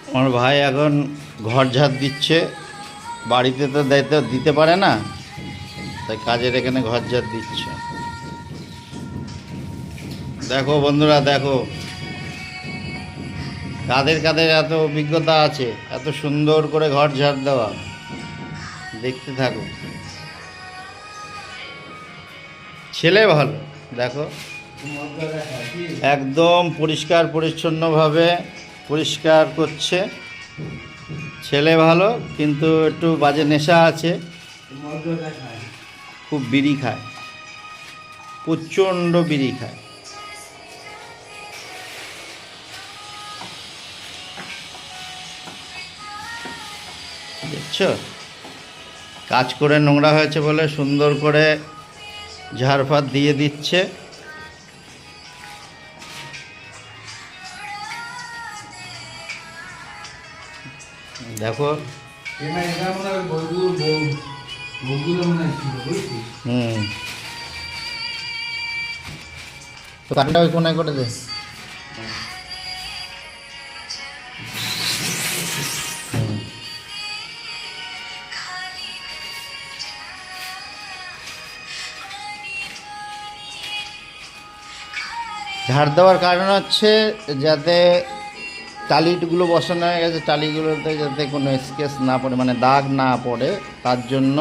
আমার ভাই এখন ঘর ঝাড় দিচ্ছে। বাড়িতে তো দিতে পারে না, তাই কাজের এখানে ঘর ঝাড় দিচ্ছে। দেখো বন্ধুরা, দেখো কাদের কাদের এত অভিজ্ঞতা আছে এত সুন্দর করে ঘর ঝাড় দেওয়া। দেখতে থাকো। ছেলে ভালো, দেখো একদম পরিষ্কার পরিচ্ছন্নভাবে পরিষ্কার করছে। ছেলে ভালো, কিন্তু একটু বাজে নেশা আছে। খুব বিড়ি খায়, প্রচণ্ড বিড়ি খায়। দেখছো, কাজ করে নোংরা হয়েছে বলে সুন্দর করে ঝাড়ফাড় দিয়ে দিচ্ছে। দেখো তো কাঠটা ওই কোনায় করে দে। ঝাড় দেওয়ার কারণ হচ্ছে যাতে টালিগুলো বসানো হয়ে গেছে, টালিগুলোতে যাতে কোনো স্কেচ না পড়ে, মানে দাগ না পড়ে, তার জন্য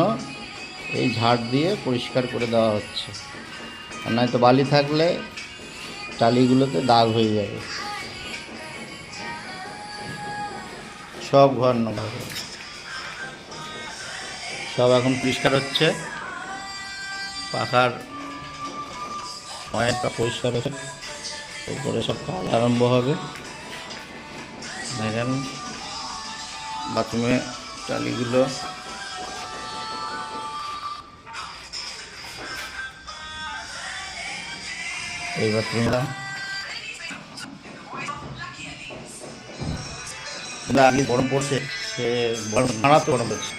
এই ঝাড় দিয়ে পরিষ্কার করে দেওয়া হচ্ছে। আর নয়তো বালি থাকলে টালিগুলোতে দাগ হয়ে যাবে। সব ঘর নোংরা, সব এখন পরিষ্কার হচ্ছে। পাখার পয়েন্টটা পরিষ্কার হচ্ছে, এরপরে সব কাজ আরম্ভ হবে। দেখেন বাথরুমে টালিগুলো এই বাথরুমটা আগে গরম পড়ছে, সে গরম মারাত্মক গরম পড়ছে।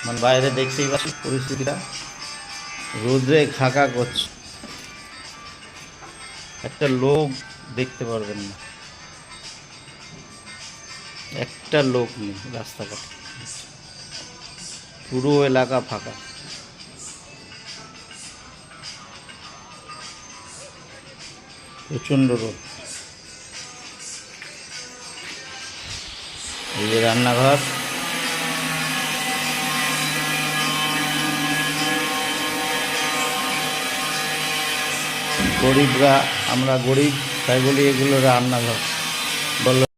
মানে বাইরে দেখতেই পাচ্ছি পরিস্থিতিটা, রোদে খাকা করছে। একটা লোক দেখতে পারবেন না, একটা লোক নেই রাস্তাঘাটে, পুরো এলাকা ফাঁকা। প্রচণ্ড রোদ। এই যে রান্নাঘর, গরিবরা, আমরা গরিব তাই বলি এগুলো রান্নাঘর বললো।